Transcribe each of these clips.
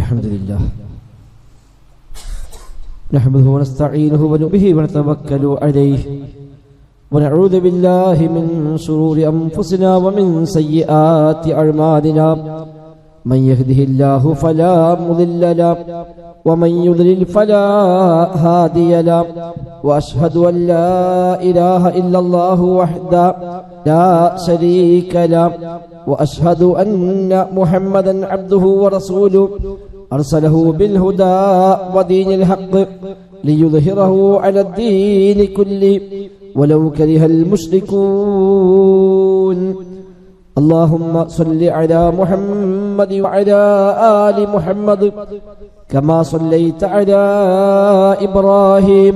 الحمد لله نحمده ونستعينه ونؤمنه ونتوكل عليه ونعوذ بالله من شرور أنفسنا ومن سيئات أعمالنا من يهده الله فلا مضل له ومن يضلل فلا هادي له وأشهد أن لا إله إلا الله وحده لا شريك له وأشهد أن محمدا عبده ورسوله أرسله بالهدى ودين الحق ليظهره على الدين كله ولو كره المشركون اللهم صل على محمد وعلى آل محمد كما صليت على إبراهيم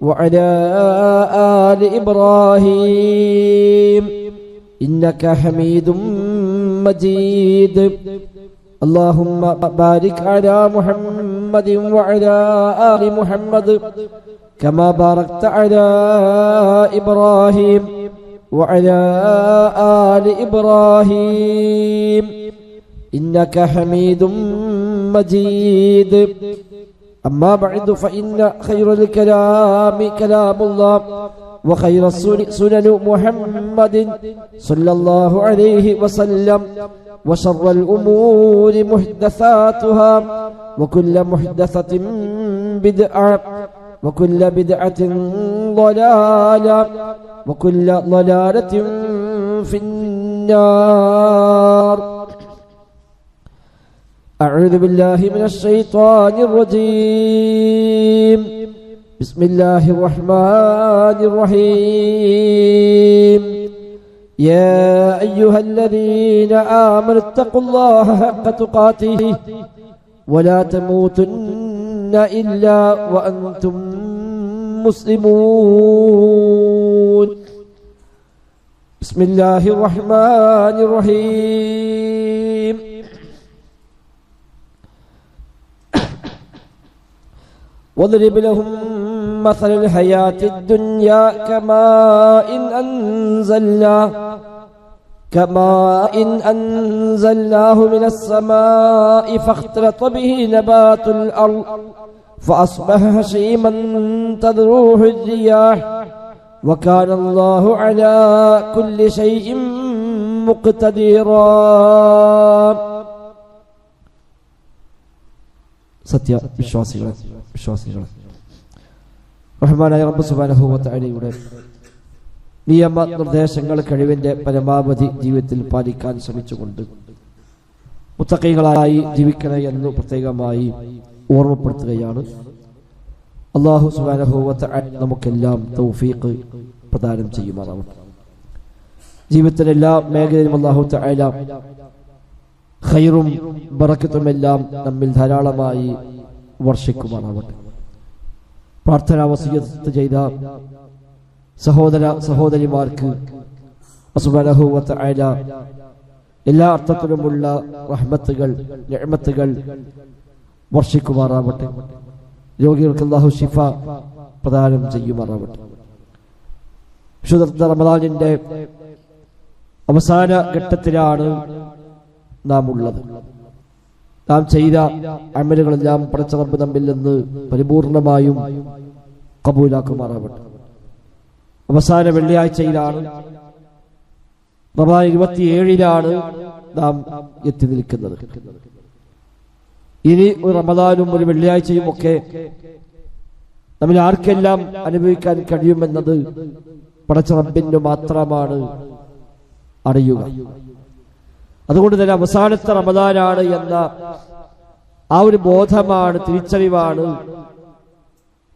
وعلى آل إبراهيم إنك حميد مجيد اللهم بارك على محمد وعلى آل محمد كما باركت على إبراهيم وعلى آل إبراهيم إنك حميد مجيد أما بعد فإن خير الكلام كلام الله وخير سنن محمد صلى الله عليه وسلم وشر الأمور محدثاتها وكل محدثة بدعة وكل بدعة ضلالة وكل ضلالة في النار أعوذ بالله من الشيطان الرجيم بسم الله الرحمن الرحيم يا أيها الذين آمنوا اتقوا الله حق تقاته ولا تموتن إلا وأنتم مسلمون بسم الله الرحمن الرحيم واضرب لهم مثل الحياة الدنيا كماء أنزلناه من السماء فاختلط به نبات الأرض فأصبح هشيما تذروه الرياح وكان الله على كل شيء مقتدرا സത്യ വിശ്വാസികളെ റഹ്മാനായ റബ്ബ് സുബ്ഹാനഹു വ തആലയുടെ നിയമ നിർദ്ദേശങ്ങൾ കഴിവിന്റെ പരമാവധി ജീവിതത്തിൽ പാലിക്കാൻ ശ്രമിച്ചുകൊണ്ട് മുത്തഖീകളായി ജീവിക്കണേ എന്ന് പ്രത്യേകമായി ഓർമ്മപ്പെടുത്തുകയാണ്. അല്ലാഹു സുബ്ഹാനഹു വ തആല നമുക്കെല്ലാം തൗഫീഖ് പ്രദാനം ചെയ്യുമാറാവട്ടെ. ജീവിതത്തിലെ എല്ലാ മേഖലയിലും അല്ലാഹു തആല ഖൈറും ബറക്കത്തുമെല്ലാം നമ്മിൽ ധാരാളമായി വർഷിക്കുമാറാവട്ടെ. പ്രാർത്ഥനാ വസിയത്ത് ചെയ്ത സഹോദര സഹോദരിമാർക്ക് സുബ്ഹാനഹു വ തആല എല്ലാ അർത്ഥത്തിലുമുള്ള റഹ്മത്തുകൾ നിഅമത്തുകൾ വർഷിക്കുമാറാവട്ടെ. രോഗികൾക്ക് അല്ലാഹു ശിഫ പ്രദാനം ചെയ്യുമാറാവട്ടെ. വിശുദ്ധ റമദാനിന്റെ അവസാന ഘട്ടത്തിലാണ് നാം ഉള്ളത്. നാം ചെയ്ത അമലുകളെല്ലാം പടച്ച റബ്ബ് നമ്മിൽ നിന്ന് പരിപൂർണമായും കബൂലാക്കുമാറാവട്ടെ. അവസാന വെള്ളിയാഴ്ചയിലാണ്, റമദാൻ 27 നാം എത്തി നിൽക്കുന്നത്. ഇനി ഒരു റമദാനും ഒരു വെള്ളിയാഴ്ചയും ഒക്കെ നമ്മൾ ആർക്കെല്ലാം അനുഭവിക്കാൻ കഴിയുമെന്നത് പടച്ച റബ്ബിന് മാത്രമാണ് അറിയുക. അതുകൊണ്ട് തന്നെ അവസാനത്തെ റമദാനാണ് എന്ന ആ ഒരു ബോധമാണ്, തിരിച്ചറിവാണ്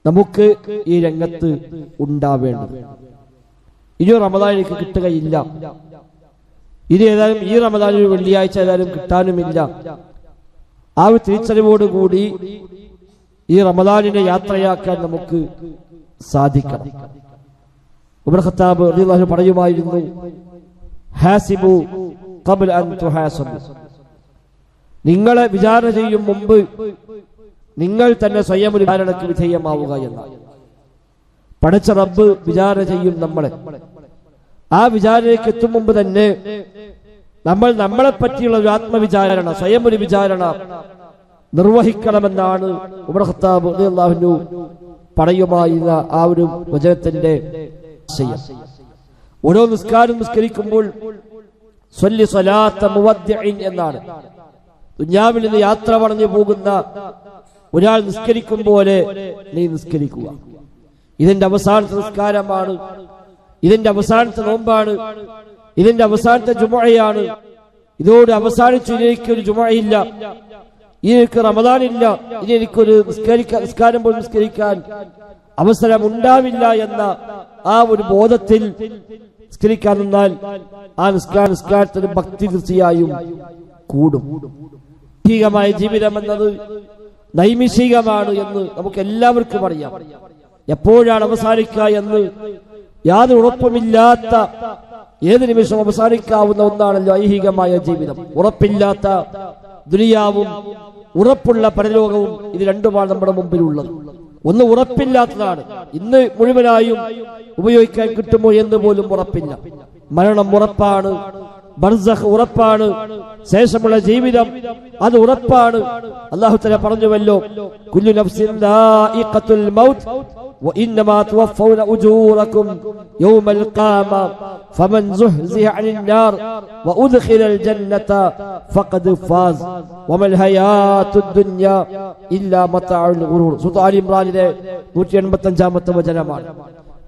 നമുക്ക് ഈ രംഗത്ത് ഉണ്ടാവേണ്ടത്. ഇനി റമദാൻ എനിക്ക് കിട്ടുകയില്ല, ഇനി ഏതായാലും ഈ റമദാൻ ഒരു വെള്ളിയാഴ്ച ഏതായാലും കിട്ടാനുമില്ല. ആ ഒരു തിരിച്ചറിവോടുകൂടി ഈ റമദാനിനെ യാത്രയാക്കാൻ നമുക്ക് സാധിക്കണം. ഉമർ ഖത്താബ് റളിയല്ലാഹു അൻഹു പറയുമായിരുന്നു, ഹാസിബു ഖബ്ല അൻ തുഹാസബു, നിങ്ങളെ വിചാരണ ചെയ്യും മുമ്പ് നിങ്ങൾ തന്നെ സ്വയം ഒരു വിചാരണയ്ക്ക് വിധേയമാവുക എന്നാണ്. പടച്ച റബ്ബ് വിചാരണ ചെയ്യും നമ്മളെ. ആ വിചാരണയ്ക്ക് എത്തും മുമ്പ് തന്നെ നമ്മൾ നമ്മളെ പറ്റിയുള്ള ഒരു ആത്മവിചാരണ, സ്വയം ഒരു വിചാരണ നിർവഹിക്കണമെന്നാണ് ഉമർ ഖത്താബ് റളിയല്ലാഹു അൻഹു പറയുമായിരുന്ന ആ ഒരു വചനത്തിന്റെ ആശയം. ഓരോ നിസ്കാരം നിസ്കരിക്കുമ്പോൾ സ്വല്ലി സ്വലാത്ത മുവദ്ദിഇൻ എന്നാണ്. ദുനിയാവിൽ നിന്ന് യാത്ര പറഞ്ഞു പോകുന്ന ഒരാൾ നിസ്കരിക്കും പോലെ നീ നിസ്കരിക്കുക. ഇതിന്റെ അവസാനത്തെ നിസ്കാരമാണ്, ഇതിന്റെ അവസാനത്തെ നോമ്പാണ്, ഇതിന്റെ അവസാനത്തെ ജുമുഅയാണ്. ഇതോട് അവസാനിച്ചു. ഇനി എനിക്കൊരു ജുമുഅയില്ല, ഇനി എനിക്ക് റമദാനില്ല, ഇനി എനിക്കൊരു നിസ്കാരം പോലും നിസ്കരിക്കാൻ അവസരം ഉണ്ടാവില്ല എന്ന ആ ഒരു ബോധത്തിൽ നിസ്കരിക്കാൻ നിന്നാൽ ആ നിസ്കാരത്തിന് ഭക്തി തീർച്ചയായും കൂടും. ഭൗതികമായ ജീവിതം എന്നത് നൈമിഷികമാണ് എന്ന് നമുക്ക് എല്ലാവർക്കും അറിയാം. എപ്പോഴാണ് അവസാനിക്കുക എന്ന് യാതൊരു ഉറപ്പുമില്ലാത്ത, ഏത് നിമിഷം അവസാനിക്കാവുന്ന ഒന്നാണല്ലോ ഐഹികമായ ജീവിതം. ഉറപ്പില്ലാത്ത ദുനിയാവും ഉറപ്പുള്ള പരലോകവും, ഇത് രണ്ടുമാണ് നമ്മുടെ മുമ്പിലുള്ളത്. ഒന്ന് ഉറപ്പില്ലാത്തതാണ്, ഇന്ന് മുഴുവനായും ഉപയോഗിക്കാൻ കിട്ടുമോ എന്ന് പോലും ഉറപ്പില്ല. മരണം ഉറപ്പാണ്, ബർസഖ് ഉറപ്പാണ്, ശേഷമുള്ള ജീവിതം അത് ഉറപ്പാണ്. അല്ലാഹു തആല പറഞ്ഞുവല്ലോ, കുല്ലു നഫ്സിൻ ദാഇഖത്തുൽ മൗത്ത് وإنما توفون أجوركم يوم القيامة فمن زحزح عن النار وأدخل الجنة فقد فاز وما الحياة الدنيا إلا متاع الغرور. സൂറത്ത് ആലി ഇംറാനിലെ 185-ാമത്തെ വചനമാണ്.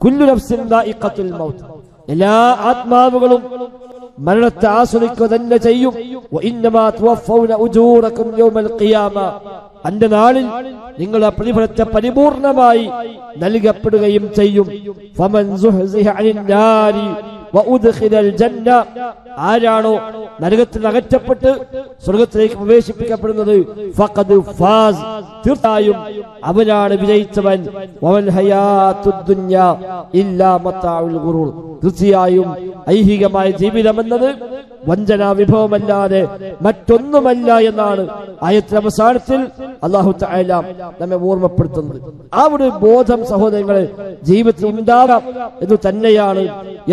കുല്ലു നഫ്സിൻ ദാഇഖത്തുൽ മൗത്ത്, എല്ലാ ആത്മാവുകളും മരണത്തെ ആസ്വദിക്കുക തന്നെ ചെയ്യും. വഇന്നമാ തുവഫൗന ഉജൂറകും യൗമൽ ഖിയാമ, അന്റെ നാളിൽ നിങ്ങളുടെ പ്രതിഫലത്തെ പരിപൂർണമായി നൽകപ്പെടുകയും ചെയ്യും. ഫമൻ സുഹ്സിഹ അനിൻ നാരി വഉദ്ഖിലൽ ജന്ന, ആരാണോ നരകത്തിൽ അകറ്റപ്പെട്ട് സ്വർഗ്ഗത്തിലേക്ക് പ്രവേശിപ്പിക്കപ്പെടുന്നത്, ഫഖദ് ഫാസ്, തീർച്ചയായും അവനാണ് വിജയിച്ചവൻ. വൽ ഹയാത്തുദ് ദുനിയ ഇല്ലാ മതാഉൽ ഗുറൂർ, തീർച്ചയായും ഐഹികമായ ജീവിതം എന്നത് വഞ്ചനാ വിഭവമല്ലാതെ മറ്റൊന്നുമല്ല എന്നാണ് ആയത്തിന്റെ അവസാനത്തിൽ അല്ലാഹു തആല നമ്മെ ഓർമ്മപ്പെടുത്തുന്നത്. ആ ഒരു ബോധം സഹോദരങ്ങളെ ജീവിതത്തിൽ ഉണ്ടാകാം എന്ന് തന്നെയാണ്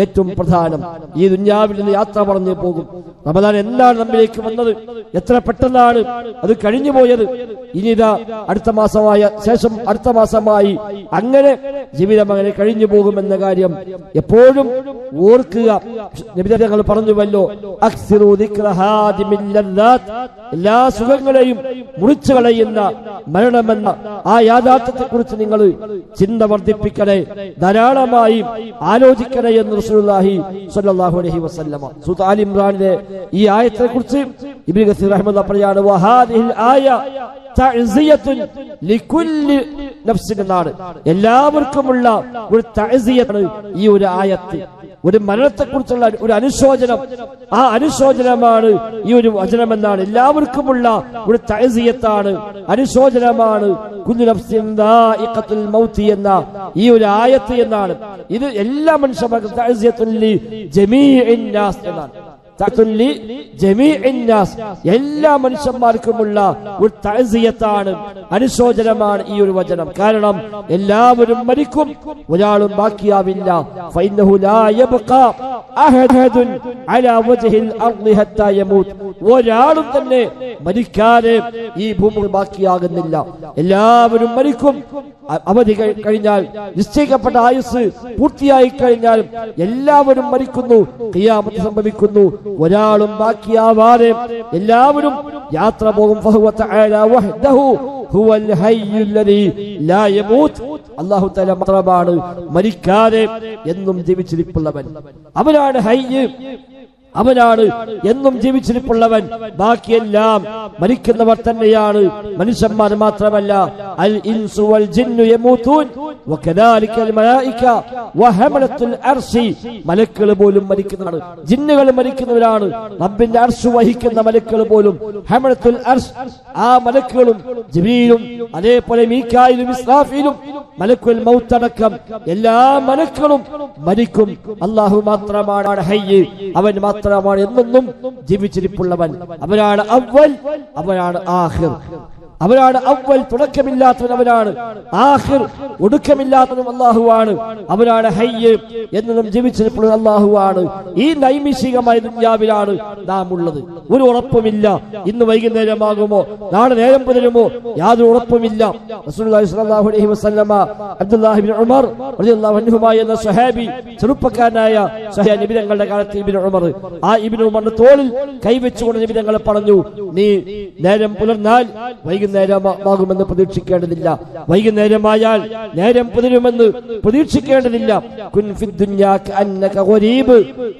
ഏറ്റവും പ്രധാനം. ഈ ദുനിയാവിൽ നിന്ന് യാത്ര പറഞ്ഞു പോകും. റമദാൻ എന്താണ് നമ്മിലേക്ക് വന്നത്, എത്ര പെട്ടെന്നാണ് അത് കഴിഞ്ഞു പോയത്. ഇനി ഇതാ അടുത്ത മാസമായ ശേഷം അടുത്ത മാസമായി, അങ്ങനെ ജീവിതം അങ്ങനെ കഴിഞ്ഞു പോകുമെന്ന കാര്യം എപ്പോഴും ഓർക്കുക. നബി തങ്ങൾ പറഞ്ഞുവല്ലോ, അക്സിറു ദിക്ര ഹാദിമിൽ ലദ്ദാത്ത്, എല്ലാ സുഖങ്ങളെയും മുറിച്ചു കളയുന്ന മരണമെന്ന ആ യാഥാർത്ഥ്യത്തെ കുറിച്ച് നിങ്ങൾ ചിന്ത വർദ്ധിപ്പിക്കണേ, ധാരാളമായി ആലോചിക്കണേ എന്ന് റസൂലുള്ളാഹി സ്വല്ലല്ലാഹു അലൈഹി വസല്ലമ. സൂറത്ത് ആലി ഇംറാനിലെ ഈ ആയത്തെ കുറിച്ച് ഇബ്നു കസീർ റഹിമഹുല്ലാഹ് പറയാണ്, വഹാദിഹിൽ ആയ തഅസിയത്തുൻ ലികുല്ലി നഫ്സിൻ എന്നാണ്. എല്ലാവർക്കുമുള്ള ഒരു തഅസിയത്താണ് ഈ ഒരു ആയത്ത്. ഒരു മരണത്തെക്കുറിച്ചുള്ള ഒരു അനുശോചനം, ആ അനുശോചനമാണ് ഈ ഒരു വചനമെന്നാണ്. എല്ലാവർക്കുമുള്ള ഒരു തഅസിയത്താണ്, അനുശോചനമാണ് കുല്ലു നഫ്സിൻ ദാഇഖത്തുൽ മൗത്ത് എന്ന ഈ ഒരു ആയത്ത് എന്നാണ്. ഇത് എല്ലാ മനുഷ്യർക്കും തഅസിയത്തുൻ ലി ജമീഇൻ നാസ് എന്നാണ്. എല്ലാ മനുഷ്യന്മാർക്കുമുള്ള ഒരു തഅസിയത്താണ്, അനുശോചനമാണ് ഈ ഒരു വചനം. കാരണം എല്ലാവരും മരിക്കും, ഒരാളും ബാക്കിയാവില്ല. ഫഇന്നഹു ലാ യബ്ഖാ അഹദുൻ അലാ വജ്ഹിൽ അർളി ഹത്താ യമൂത്ത്, ഒരാളും തന്നെ മരിക്കാതെ ഈ ഭൂമിയിൽ ബാക്കിയാകുന്നില്ല. എല്ലാവരും മരിക്കും. അവധി കഴിഞ്ഞാൽ, നിശ്ചയിക്കപ്പെട്ട ആയുസ് പൂർത്തിയായി കഴിഞ്ഞാൽ എല്ലാവരും മരിക്കുന്നു, ഖിയാമത്ത് സംഭവിക്കുന്നു. ഒരാളും ബാക്കിയാവാതെ എല്ലാവരും യാത്ര പോകും. ഫഹുവ തആല വഹ്ദഹു ഹുവൽ ഹയ്യുൽ ലദീ ലാ യമൂത്ത്, അല്ലാഹു തആല മാത്രമാണ് മരിക്കാതെ എന്നും ജീവിച്ചിരിപ്പുള്ളവൻ. അവനാണ് ഹയ്യ്, അവനാണ് എന്നും ജീവിച്ചിരിപ്പുള്ളവൻ. ബാക്കിയെല്ലാം മരിക്കുന്നവർ തന്നെയാണ്, മനുഷ്യന്മാർ മാത്രമല്ല. അൽ ഇൻസു വൽ ജിന്നു യമൂതൂൻ വകദാലിക അൽ മലായിക വഹമലത്തുൽ അർശി, മലക്കുകൾ പോലും മരിക്കുന്നവരാണ്, ജിന്നുകൾ മരിക്കുന്നവരാണ്. റബ്ബിന്റെ അർശ് വഹിക്കുന്ന മലക്കുകൾ പോലും, ഹമലത്തുൽ അർശ്, ആ മലക്കുകളും ജിബ്രീലും അതേപോലെ മീകായിലും ഇസ്രാഫീലും മലക്കുൽ മൗത്ത് അടക്കം എല്ലാ മലക്കുകളും മരിക്കും. അല്ലാഹു മാത്രമാണ് ഹയ്യ്, അവൻ മാത്രമാണ് എന്നെന്നും ജീവിച്ചിരിപ്പുള്ളവൻ. അവനാണ് അവ്വൽ, അവനാണ് ആഖിർ. അവനാണ് അവൽ തുടക്കമില്ലാത്തവൻ, അവനാണ് ആഖിർ ഒടുക്കമില്ലാത്തവനും അല്ലാഹുവാണ്. അവനാണ് ഹയ്യ് എന്നും ജീവിച്ചിരിപ്പോഴും അല്ലാഹുവാണ്. ഈ നൈമിഷികമായ ദുനിയാവിലാണ് നാം ഉള്ളത്. ഒരു ഉറപ്പുമില്ല, ഇന്ന് വൈകുന്നേരമാകുമോ നാളെ നേരം പുലരുമോ, യാതൊരു ഉറപ്പുമില്ല. റസൂലുള്ളാഹി സ്വല്ലല്ലാഹു അലൈഹി വസല്ലമ അബ്ദുല്ലാഹി ഇബ്നു ഉമർ റളിയല്ലാഹു അൻഹുമ എന്ന സ്വഹാബി, ചെറുപ്പക്കാരനായ സ്വഹാബി, നബി തങ്ങളുടെ കാലത്ത് ഇബ്നു ഉമർ, ആ ഇബ്നു ഉമറിന്റെ തോളിൽ കൈവച്ചുകൊണ്ട് നബി തങ്ങൾ പറഞ്ഞു, നീ നേരം പുലർന്നാൽ വൈകുന്നേരമാകുമെന്ന് പ്രതീക്ഷിക്കേണ്ടതില്ല, വൈകുന്നേരമായാൽ നേരം പുലരുമെന്ന് പ്രതീക്ഷിക്കേണ്ടതില്ല. കുൻ ഫി ദുനിയാ കഅന്നക ഗരീബ്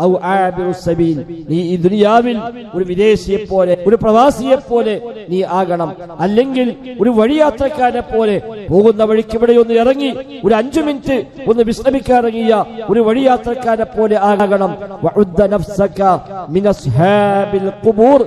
ഔ ആബിറു സബീൽ, നീ ഈ ദുനിയാവിൽ ഒരു വിദേശിയെ പോലെ, ഒരു പ്രവാസിയെ പോലെ നീ ആകണം, അല്ലെങ്കിൽ ഒരു വഴിയാത്രക്കാരനെ പോലെ പോകുന്ന വഴിക്ക് ഇവിടെ ഒന്ന് ഇറങ്ങി ഒരു 5 മിനിറ്റ് ഒന്ന് വിശ്രമിക്കാൻ ഇറങ്ങിയ ഒരു വഴിയാത്രക്കാരനെ പോലെ ആകണം. വഉദ്ദ നഫ്സക മിൻ അസ്ഹാബിൽ ഖുബൂർ,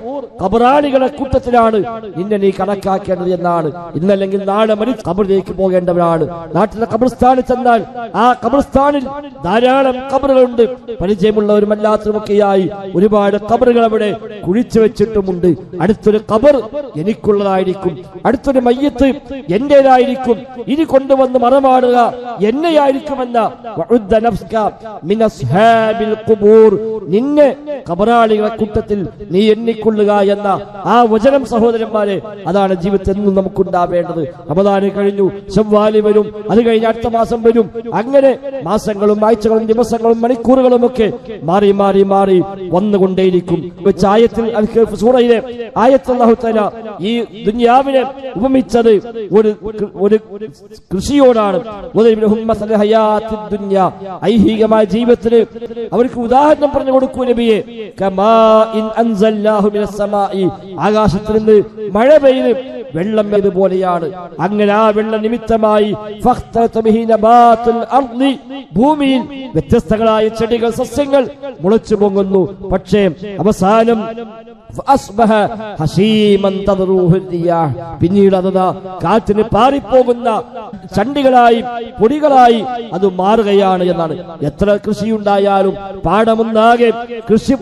ഖബറാളികളുടെ കൂട്ടത്തിലാണ് നിന്നെ നീ കണക്കാക്കേണ്ടത് എന്നാണ്. ഇന്നല്ലെങ്കിൽ നാളെ മരിച്ച് ഖബറിലേക്ക് പോകേണ്ടവരാണ്. നാട്ടിലെ ഖബർസ്ഥാനിൽ ചെന്നാൽ ആ ഖബർസ്ഥാനിൽ ധാരാളം ഖബറുകളുണ്ട്. പരിചയമുള്ളവരുമല്ലാത്തവരുമൊക്കെയായി ഒരുപാട് ഖബറുകൾ അവിടെ കുഴിച്ചു വെച്ചിട്ടുമുണ്ട്. അടുത്തൊരു ഖബർ എനിക്കുള്ളതായിരിക്കും, അടുത്തൊരു മയ്യത്ത് എന്റേതായിരിക്കും, ഇനി കൊണ്ടുവന്ന് മറമാടുക എന്നെയായിരിക്കുമെന്ന വഉദ്ദ നഫ്സക മിൻ അസ്ഹാബിൽ ഖുബൂർ, നിന്നെ ഖബറാളികളുടെ കൂട്ടത്തിൽ നീ എണ്ണിക്കൊള്ളുക എന്ന ആ വചനം സഹോദരന്മാരെ, അതാണ് ജീവിതത്തിൽ എന്നും നമുക്കുണ്ടാവേണ്ടത്. റമദാന് കഴിഞ്ഞു, ശവ്വാല് വരും, അത് കഴിഞ്ഞ് അടുത്ത മാസം വരും. അങ്ങനെ മാസങ്ങളും ആഴ്ചകളും ദിവസങ്ങളും മണിക്കൂറുകളും ഒക്കെ മാറി മാറി മാറി വന്നുകൊണ്ടേയിരിക്കും. ആയത്തിൽ അൽ-കഹ്ഫ് സൂറയിലെ ആയത്തിൽ അല്ലാഹു തആല ഈ ദുനിയാവിനെ ഉപമിച്ചത് ഒരു കൃഷിയോടാണ്. ഐഹികമായ ജീവിതത്തിന് അവർക്ക് ഉദാഹരണം പറഞ്ഞു കൊടുക്കൂ നബിയെ. കമാഇൻ അൻസൽനാഹു മിനസ് സമാഇ, ആകാശത്തിൽ നിന്ന് മഴ പെയ്ത് വെള്ളം പോലെയാണ്. അങ്ങനെ ആ വെള്ള നിമിത്തമായി ഭൂമിയിൽ വ്യത്യസ്തങ്ങളായ ചെടികൾ, സസ്യങ്ങൾ മുളച്ചു പൊങ്ങുന്നു. പക്ഷേ അവസാനം പിന്നീട് അതാ കാറ്റിന് പാറിപ്പോകുന്ന ചണ്ടികളായി, പൊടികളായി അത് മാറുകയാണ് എന്നാണ്. എത്ര കൃഷിയുണ്ടായാലും പാടമൊന്നാകെ കൃഷി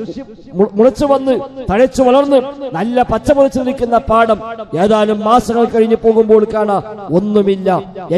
മുളച്ചു വന്ന് തഴച്ചു വളർന്ന് നല്ല പച്ച മുളച്ചു നിൽക്കുന്ന പാടം ഏതാനും മാസങ്ങൾ കഴിഞ്ഞ് പോകുമ്പോൾ കാണാം ഒന്നുമില്ല.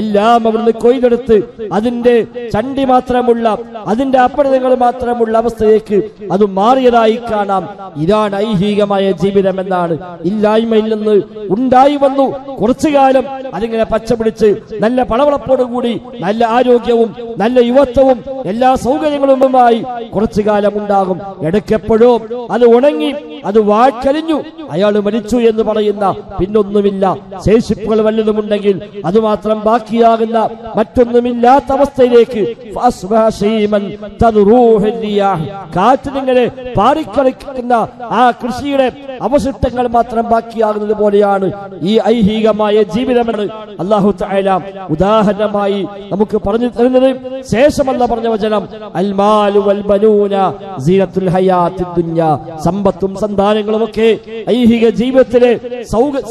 എല്ലാം അവിടുന്ന് കൊയ്തെടുത്ത് അതിന്റെ ചണ്ടി മാത്രമുള്ള, അതിന്റെ അപ്പഴങ്ങൾ മാത്രമുള്ള അവസ്ഥയിലേക്ക് അത് മാറിയതായി കാണാം. ഇതാണ് ഐഹികമായ ജീവിതം എന്നാണ്. ഇല്ലായ്മയിൽ നിന്ന് ഉണ്ടായി വന്നു, കുറച്ചു കാലം അതിങ്ങനെ പച്ച പിടിച്ച് നല്ല പളവളപ്പോടുകൂടി നല്ല ആരോഗ്യവും നല്ല യുവത്വവും എല്ലാ സൗകര്യങ്ങളുമായി കുറച്ചു കാലം ഉണ്ടാകും. ഇടയ്ക്കെപ്പോഴോ അത് ഉണങ്ങി, അത് വാഴ്ക്കരിഞ്ഞു, അയാൾ മരിച്ചു എന്ന് പറയുന്ന പിന്നൊന്നുമില്ല. ശേഷിപ്പുകൾ വല്ലതുമുണ്ടെങ്കിൽ അതുമാത്രം ബാക്കിയാകുന്ന മറ്റൊന്നുമില്ലാത്ത അവസ്ഥയിലേക്ക് കാറ്റിനിങ്ങനെ പാറിക്കളിക്കുന്ന ആ കൃഷിയുടെ അവശിഷ്ടങ്ങൾ മാത്രം ബാക്കിയാകുന്നത് പോലെയാണ് ഈ ഐഹികമായ ജീവിതമെന്ന് അല്ലാഹു തആല ഉദാഹരണമായി നമുക്ക് പറഞ്ഞു തരുന്നത്. ശേഷമല്ല പറഞ്ഞ വചനം, അൽ മാലു വൽ ബനൂന സീനത്തുൽ ഹയാത്തിദ് ദുനിയ, സമ്പത്തും സന്താനങ്ങളും ഒക്കെ ഐഹിക ജീവിതത്തിലെ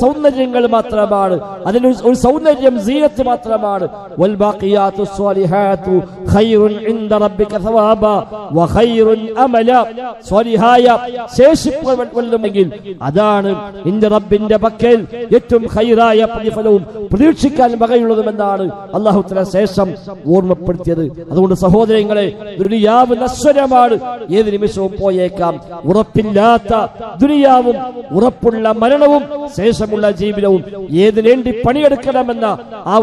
സൗന്ദര്യങ്ങൾ മാത്രമാണ്. അതിന് ഒരു സൗന്ദര്യം സീനത്ത് മാത്രമാണ്. വൽ ബാഖിയാത്തുസ് സ്വാലിഹാതു ഖൈറുൻ ഇൻദ റബ്ബിക സവാബ വ ഖൈറുൻ അമല, സ്വാലിഹായ ശേഷിപ്പുകൾ വല്ലതുമെങ്കിൽ അതാണ് നിന്റെ റബ്ബിന്റെ പക്കൽ ഏറ്റവും ഖൈറായ പ്രതിഫലവും പ്രതീക്ഷിക്കാൻ വകയുള്ളതുമെന്നാണ് അല്ലാഹു തആല ശേഷം ഓർമ്മപ്പെടുത്തിയത്. അതുകൊണ്ട് സഹോദരങ്ങളെ, ദുനിയാവ് നശ്വരമാണ്, ഏത് നിമിഷവും പോയേക്കാം. ഉറപ്പില്ലാത്ത ദുനിയാവും ഉറപ്പുള്ള മരണവും ശേഷമുള്ള ജീവിതവും ഏതിനുവേണ്ടി പണിയെടുക്കണമെന്ന ആ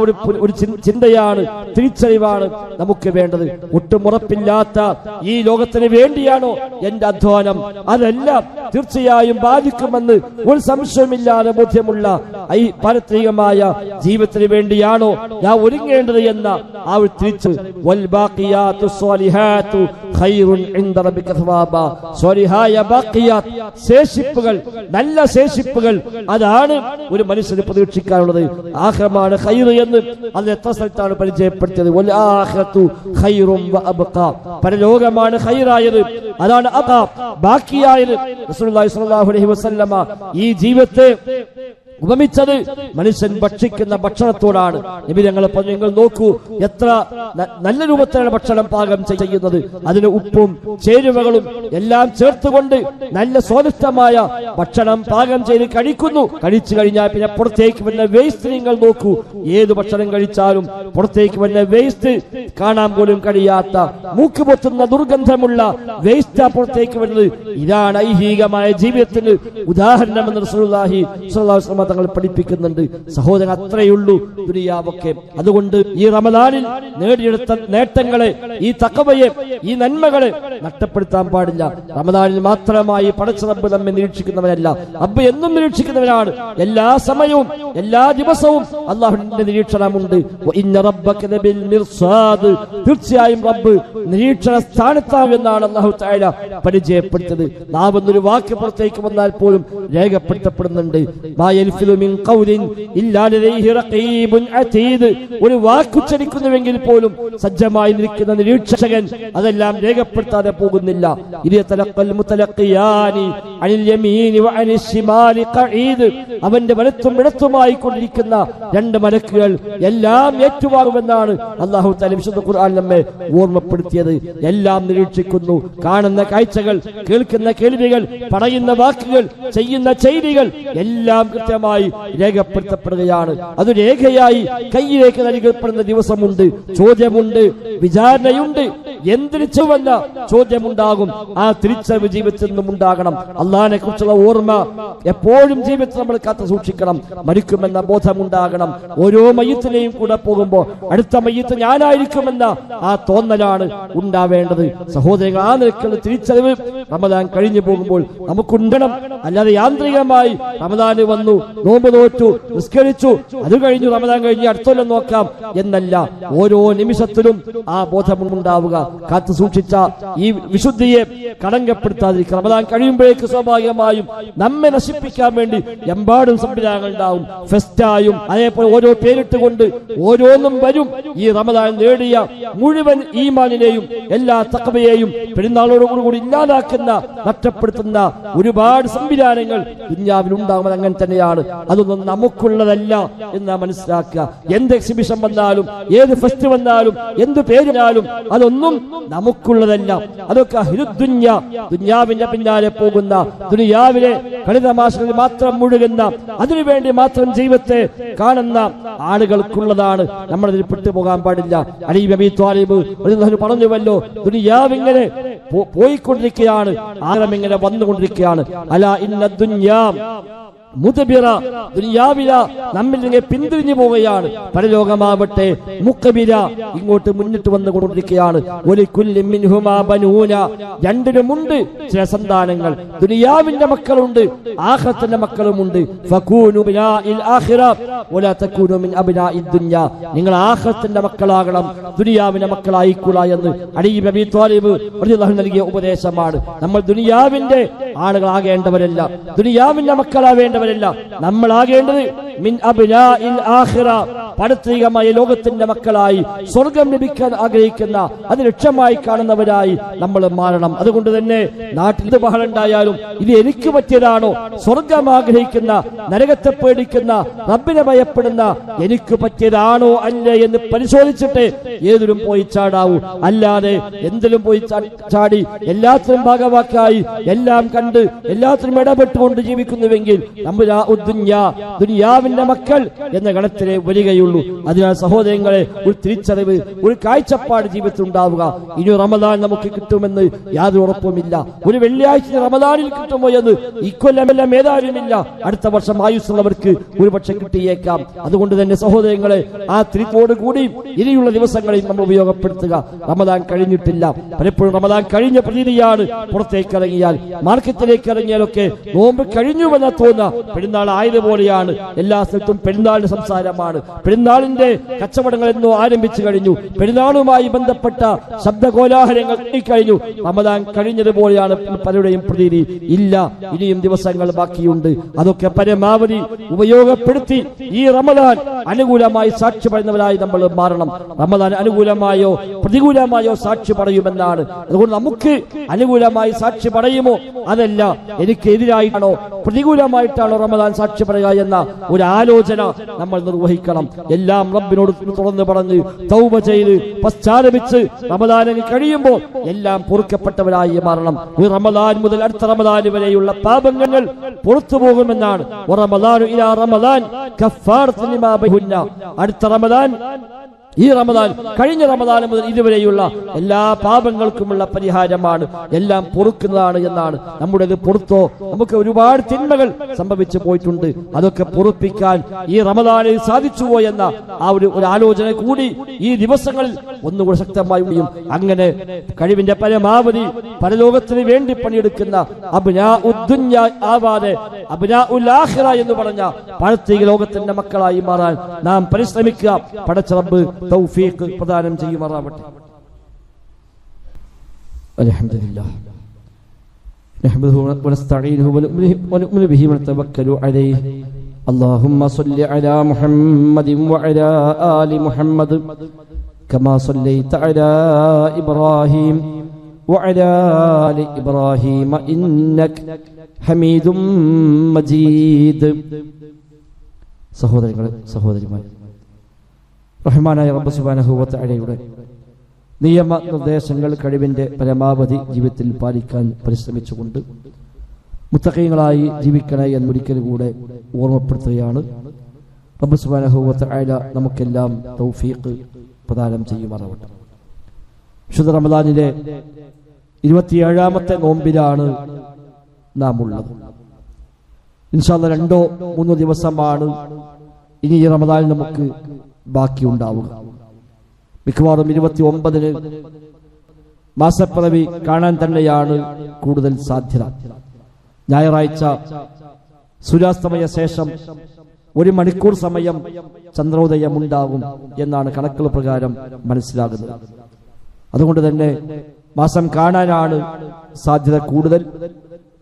ഒരു ചിന്തയാണ്, തിരിച്ചറിവാണ് നമുക്ക് വേണ്ടത്. ഒട്ടും ഉറപ്പില്ലാത്ത ഈ ലോകത്തിന് വേണ്ടിയാണോ എന്റെ അധ്വാനം? അതെല്ലാം തീർച്ചയായും ബാധിക്കുമെന്ന് ഒരു സംശയമില്ലാതെ ബോധ്യമുള്ള ഈ പാരത്രികമായ ജീവിതത്തിന് വേണ്ടിയാണോ ഞാൻ ഒരുങ്ങേണ്ടത് എന്ന ആ ഒരു തിരിച്ച് ശേഷിപ്പുകൾ, നല്ല ശേഷിപ്പുകൾ, അതാണ് ഒരു മനുഷ്യന് പ്രതീക്ഷിക്കാനുള്ളത്. ആഖിറമാണ് ഖൈർ എന്ന് അത് എത്ര സ്ഥലത്താണ് പരിചയപ്പെടുത്തിയത്. പരലോകമാണ് ഖൈറായത്, അതാണ് ബാക്കിയായത്. റസൂലുള്ളാഹി സ്വല്ലല്ലാഹു അലൈഹി വസല്ലമ ഈ ജീവിതത്തെ ഉപമിച്ചത് മനുഷ്യൻ ഭക്ഷിക്കുന്ന ഭക്ഷണത്തോടാണ്. നബി ഞങ്ങൾ പറഞ്ഞു, നിങ്ങൾ നോക്കൂ എത്ര നല്ല രൂപത്തിലാണ് ഭക്ഷണം പാകം ചെയ്യുന്നത്. അതിന് ഉപ്പും ചേരുവകളും എല്ലാം ചേർത്തുകൊണ്ട് നല്ല സ്വാദിഷ്ടമായ ഭക്ഷണം പാകം ചെയ്ത് കഴിക്കുന്നു. കഴിച്ചു കഴിഞ്ഞാൽ പിന്നെ പുറത്തേക്ക് വരുന്ന വേസ്റ്റ് നിങ്ങൾ നോക്കൂ. ഏത് ഭക്ഷണം കഴിച്ചാലും പുറത്തേക്ക് വരുന്ന വേസ്റ്റ് കാണാൻ പോലും കഴിയാത്ത, മൂക്ക് പൊത്തുന്ന ദുർഗന്ധമുള്ള വേസ്റ്റ് പുറത്തേക്ക് വരുന്നത്. ഇതാണ് ഐഹികമായ ജീവിതത്തിന് ഉദാഹരണമെന്ന് റസൂലുള്ളാഹി സ്വല്ലല്ലാഹു അലൈഹി വസല്ലം തങ്ങൾ പഠിപ്പിക്കുന്നുണ്ട്. സഹോദരൻ, അത്രയുള്ളൂ ദുനിയാവൊക്കെ. അതുകൊണ്ട് ഈ റമദാനിൽ നേടിയെടുത്ത നേട്ടങ്ങളെ, ഈ തഖ്വയെ, ഈ നന്മകളെ നഷ്ടപ്പെടുത്താൻ പാടില്ല. റമദാനിൽ മാത്രമായി പടച്ച റബ്ബ് നമ്മെ നിരീക്ഷിക്കുന്നവരല്ല. റബ്ബ് എന്നും നിരീക്ഷിക്കുന്നവരാണ്. എല്ലാ സമയവും എല്ലാ ദിവസവും അല്ലാഹുവിന്റെ നിരീക്ഷണമുണ്ട്. ഇന്ന റബ്ബക ലബിൽ മിർസാദ്, തീർച്ചയായും റബ്ബ് നിരീക്ഷണ സ്ഥാനത്താണെന്നാണ് അല്ലാഹു തആല പരിചയപ്പെടുത്തത്. നാം എന്നൊരു വാക്ക് പുറത്തേക്ക് വന്നാൽ പോലും രേഖപ്പെടുത്തപ്പെടുന്നുണ്ട്. ഒരു വാക്കുച്ചരിക്കുന്നുവെങ്കിൽ പോലും സജ്ജമായി നിൽക്കുന്ന നിരീക്ഷകൻ അതെല്ലാം രേഖപ്പെടുത്താതെ പോകുന്നില്ല. അവന്റെ വലത്തും ഇടത്തുമായി കൊണ്ടിരിക്കുന്ന രണ്ട് മലക്കുകൾ എല്ലാം ഏറ്റുവാങ്ങുമെന്നാണ് അല്ലാഹു തആല വിശുദ്ധ ഖുർആൻ നമ്മെ ഓർമ്മപ്പെടുത്തിയത്. എല്ലാം നിരീക്ഷിക്കുന്നു. കാണുന്ന കാഴ്ചകൾ, കേൾക്കുന്ന കേൾവികൾ, പറയുന്ന വാക്കുകൾ, ചെയ്യുന്ന ചെയ്തികൾ എല്ലാം കൃത്യമായി രേഖപ്പെടുത്തപ്പെടുകയാണ്. അത് രേഖയായി കയ്യിലേക്ക് നൽകപ്പെടുന്ന ദിവസമുണ്ട്. ചോദ്യമുണ്ട്, വിചാരണയുണ്ട്. എന്തിന് ചുവന്ന ചോദ്യമുണ്ടാകും. ആ തിരിച്ചറിവ് ജീവിതത്തിൽ നിന്നും ഉണ്ടാകണം. അള്ളാഹിനെ കുറിച്ചുള്ള ഓർമ്മ എപ്പോഴും ജീവിതത്തിൽ നമ്മൾ കാത്തു സൂക്ഷിക്കണം. മരിക്കുമെന്ന ബോധമുണ്ടാകണം. ഓരോ മയ്യത്തിനെയും കൂടെ പോകുമ്പോൾ അടുത്ത മയ്യത്ത് ഞാനായിരിക്കുമെന്ന ആ തോന്നലാണ് ഉണ്ടാവേണ്ടത്. സഹോദരങ്ങൾ, ആ നിലക്കുള്ള തിരിച്ചറിവ് റമദാൻ കഴിഞ്ഞു പോകുമ്പോൾ നമുക്കുണ്ടണം. അല്ലാതെ യാന്ത്രികമായി റമദാന് വന്നു, നോമ്പ് നോറ്റു, നിസ്കരിച്ചു, അത് കഴിഞ്ഞു, റമദാൻ കഴിഞ്ഞ് അടുത്തൊല്ലം നോക്കാം എന്നല്ല. ഓരോ നിമിഷത്തിലും ആ ബോധമുണ്ടാവുക. കാത്തു സൂക്ഷിച്ച ഈ വിശുദ്ധിയെ കളങ്കപ്പെടുത്താതിരിക്കുക. റമദാൻ കഴിയുമ്പോഴേക്ക് സ്വാഭാവികമായും നമ്മെ നശിപ്പിക്കാൻ വേണ്ടി എമ്പാടും സംവിധാനങ്ങൾ ഉണ്ടാവും. ഫെസ്റ്റായും അതേപോലെ ഓരോ പേരിട്ടുകൊണ്ട് ഓരോന്നും വരും. ഈ റമദാൻ നേടിയ മുഴുവൻ ഈമാനിനെയും എല്ലാ തഖ്വയെയും പെരുന്നാളോടുകൂടി ഇല്ലാതാക്കുന്ന, നഷ്ടപ്പെടുത്തുന്ന ഒരുപാട് സംവിധാനങ്ങൾ ദുനിയാവിൽ ഉണ്ടാകുന്നത് അങ്ങനെ തന്നെയാണ്. അതൊന്നും നമുക്കുള്ളതല്ല എന്ന് മനസ്സിലാക്കുക. എന്ത് എക്സിബിഷൻ വന്നാലും, ഏത് ഫെസ്റ്റ് വന്നാലും, എന്ത് പേരിനാലും അതൊന്നും നമുക്കുള്ളതല്ല. അതൊക്കെ ദുനിയാവിന്റെ പിന്നാലെ പോകുന്ന, ദുനിയാവിലെ കളിതമാശകളിൽ മാത്രം മുഴുകുന്ന, അതിനുവേണ്ടി മാത്രം ജീവിതത്തെ കാണുന്ന ആളുകൾക്കുള്ളതാണ്. നമ്മളതിൽ പെട്ടുപോകാൻ പാടില്ല. അലി ഇബ്നു അബീ ത്വാലിബ് പറഞ്ഞുവല്ലോ, ദുനിയാവിങ്ങനെ പോയിക്കൊണ്ടിരിക്കുകയാണ്, ആരം ഇങ്ങനെ വന്നുകൊണ്ടിരിക്കുകയാണ്. അലാ ഇന്ന ദുനിയാ മുദബിറ, ദുനിയാവില നമ്മിൽ നിന്ന് പിന്തിരിഞ്ഞു പോവുകയാണ്. പരലോകമാവട്ടെ മുഖബിര, ഇങ്ങോട്ട് മുന്നിട്ട് വന്നുകൊണ്ടിരിക്കുകയാണ്. ഒലികുല്ലിൻ മിൻഹുമാ ബനൂന, രണ്ടിനുമുണ്ട് ചില സന്താനങ്ങൾ. ദുനിയാവിന്റെ മക്കളുണ്ട്, ആഖിറത്തിന്റെ മക്കളുമുണ്ട്. ഫകൂനു ബിനാഇൽ ആഖിറ വലാ തകൂനു മിൻ അബ്നാഇദ് ദുനിയ, നിങ്ങൾ ആഖിറത്തിന്റെ മക്കളാകണം, ദുനിയാവിന്റെ മക്കളായിക്കൂടാ എന്ന് അലി ഇബ്നു അബീ ത്വാലിബ് റളിയല്ലാഹു അൻഹു നൽകിയ ഉപദേശമാണ്. നമ്മൾ ദുനിയാവിന്റെ ആളുകളാകേണ്ടവരല്ല, ദുനിയാവിന്റെ മക്കളാവേണ്ടവരല്ല. നമ്മളാകേണ്ടത് മിൻ അബ്നാഇൽ ആഖിറ, പാരത്രികമായ ലോകത്തിന്റെ മക്കളായി, സ്വർഗം ലഭിക്കാൻ ആഗ്രഹിക്കുന്ന, അത് ലക്ഷ്യമായി കാണുന്നവരായി നമ്മൾ മാറണം. അതുകൊണ്ട് തന്നെ നാട്ടിൽ ഇത് ബഹളം ഉണ്ടായാലും ഇത് എനിക്ക് പറ്റിയതാണോ, സ്വർഗം ആഗ്രഹിക്കുന്ന, നരകത്തെ പേടിക്കുന്ന, റബ്ബിനെ ഭയപ്പെടുന്ന എനിക്ക് പറ്റിയതാണോ അല്ലേ എന്ന് പരിശോധിച്ചിട്ട് ഏതിലും പോയി ചാടാവൂ. അല്ലാതെ എന്തിലും പോയി ചാടി എല്ലാത്തിനും ഭാഗവാക്കായി എല്ലാം കണ്ട് എല്ലാത്തിനും ഇടപെട്ടുകൊണ്ട് ജീവിക്കുന്നുവെങ്കിൽ ദുനിയാവിന്റെ മക്കൾ എന്ന ഗണത്തിലെ വരികയുള്ളൂ. അതിനാൽ സഹോദരങ്ങളെ, ഒരു തിരിച്ചറിവ്, ഒരു കാഴ്ചപ്പാട് ജീവിതത്തിൽ ഉണ്ടാവുക. ഇനി റമദാൻ നമുക്ക് കിട്ടുമെന്ന് യാതൊരു ഉറപ്പുമില്ല. ഒരു വെള്ളിയാഴ്ച റമദാനിൽ കിട്ടുമോ എന്ന് ഇക്കൊല്ലമെല്ലാം ഏതാരുമില്ല. അടുത്ത വർഷം ആയുസ്സുള്ളവർക്ക് ഒരുപക്ഷെ കിട്ടിയേക്കാം. അതുകൊണ്ട് തന്നെ സഹോദരങ്ങളെ, ആ തിരിച്ചോട് കൂടി ഇനിയുള്ള ദിവസങ്ങളിൽ നമ്മൾ ഉപയോഗപ്പെടുത്തുക. റമദാൻ കഴിഞ്ഞിട്ടില്ല. പലപ്പോഴും റമദാൻ കഴിഞ്ഞ പ്രതീതിയാണ്. പുറത്തേക്ക് ഇറങ്ങിയാൽ, മാർക്കറ്റിലേക്ക് ഇറങ്ങിയാലൊക്കെ നോമ്പ് കഴിഞ്ഞുവെന്ന തോന്നുക. പെരുന്നാൾ ആയതുപോലെയാണ്. എല്ലാ സ്ഥലത്തും പെരുന്നാളിന്റെ സംസാരമാണ്. പെരുന്നാളിന്റെ കച്ചവടങ്ങൾ എന്നോ ആരംഭിച്ചു കഴിഞ്ഞു. പെരുന്നാളുമായി ബന്ധപ്പെട്ട ശബ്ദകോലാഹലങ്ങൾ കഴിഞ്ഞു. റമദാൻ കഴിഞ്ഞതുപോലെയാണ് പലരുടെയും പ്രതീതി. ഇല്ല, ഇനിയും ദിവസങ്ങൾ ബാക്കിയുണ്ട്. അതൊക്കെ പരമാവധി ഉപയോഗപ്പെടുത്തി ഈ റമദാൻ അനുകൂലമായി സാക്ഷി പറയുന്നവരായി നമ്മൾ മാറണം. റമദാൻ അനുകൂലമായോ പ്രതികൂലമായോ സാക്ഷി പറയുമെന്നാണ്. അതുകൊണ്ട് നമുക്ക് അനുകൂലമായി സാക്ഷി പറയുമോ, അതല്ല എനിക്ക് എതിരായിട്ടാണോ പ്രതികൂലമായിട്ടാണോ റമദാൻ സാക്ഷി പറയുക എന്ന ഒരു ആലോചന നമ്മൾ നിർവഹിക്കണം. എല്ലാം റബ്ബിനോട് തുറന്ന് പറഞ്ഞ് തൗബ ചെയ്ത് പശ്ചാത്തപിച്ച് റമദാൻ കഴിയുമ്പോൾ എല്ലാം പൊറുക്കപ്പെട്ടവരായി മാറണം. ഈ റമദാൻ മുതൽ അടുത്ത റമദാൻ വരെയുള്ള പാപങ്ങൾ പുറത്തു പോകുമെന്നാണ്. അടുത്ത റമദാൻ, ഈ റമദാൻ കഴിഞ്ഞ റമദാൻ മുതൽ ഇതുവരെയുള്ള എല്ലാ പാപങ്ങൾക്കുമുള്ള പരിഹാരമാണ്, എല്ലാം പൊറുക്കുന്നതാണ് എന്നാണ്. നമ്മുടേത് പൊറുത്തോ? നമുക്ക് ഒരുപാട് തിന്മകൾ സംഭവിച്ചു പോയിട്ടുണ്ട്, അതൊക്കെ പൊറുപ്പിക്കാൻ ഈ റമദാനിൽ സാധിച്ചുവോ എന്ന ആ ഒരു ആലോചന കൂടി ഈ ദിവസങ്ങളിൽ ഒന്നുകൂടി ശക്തമായി ഉണ്ടെയും. അങ്ങനെ കഴിവിന്റെ പരമാവധി പരലോകത്തിന് വേണ്ടി പണിയെടുക്കുന്ന അബ്നാഉദ്ദുനിയ ആവാതെ അബ്നാഉൽ ആഖിറ എന്ന് പറഞ്ഞ പാരത്രിക ലോകത്തിന്റെ മക്കളായി മാറാൻ നാം പരിശ്രമിക്കുക. പടച്ച റബ്ബ് തൗഫീഖ് പ്രദാനം ചെയ്യുമാറാവട്ടെ. അൽഹംദുലില്ലാഹ് നഹ്മദുഹു വനസ്തഈനുഹു വനുഅ്മിനു ബിഹി വനതവക്കലു അലൈഹി. اللهم صل على محمد وعلى آل محمد كما صليت على إبراهيم وعلى آل إبراهيم إنك حميد مجيد. സഹോദരങ്ങളെ, സഹോദരിമാരെ, റഹ്മാനായ റബ്ബ് സുബ്ഹാനഹു വ തആലയുടെ നിയമ നിർദ്ദേശങ്ങൾ കഴിവിന്റെ പരമാവധി ജീവിതത്തിൽ പാലിക്കാൻ പരിശ്രമിച്ചുകൊണ്ട് മുത്തഖീങ്ങളായി ജീവിക്കണേ എന്നൊരിക്കൽ കൂടെ ഓർമ്മപ്പെടുത്തുകയാണ്. റബ്ബ് സുബ്ഹാനഹു വ തആല നമുക്കെല്ലാം തൗഫീഖ് പ്രദാനം ചെയ്യുമാറാവട്ടെ. വിശുദ്ധ റമദാനിലെ 27ാമത്തെ നോമ്പിലാണ് നാം ഉള്ളത്. ഇൻഷാ അല്ലാഹ് 2-3 ദിവസമാണ് ഇനി ഈ റമദാനിൽ നമുക്ക് ബാക്കിയുണ്ടാവുക. മിക്കവാറും 29-ന് മാസപ്പിറവി കാണാൻ തന്നെയാണ് കൂടുതൽ സാധ്യത. ഞായറാഴ്ച സൂര്യാസ്തമയ ശേഷം 1 മണിക്കൂർ സമയം ചന്ദ്രോദയമുണ്ടാകും എന്നാണ് കണക്കുകൾ പ്രകാരം മനസ്സിലാകുന്നത്. അതുകൊണ്ട് തന്നെ മാസം കാണാനാണ് സാധ്യത കൂടുതൽ.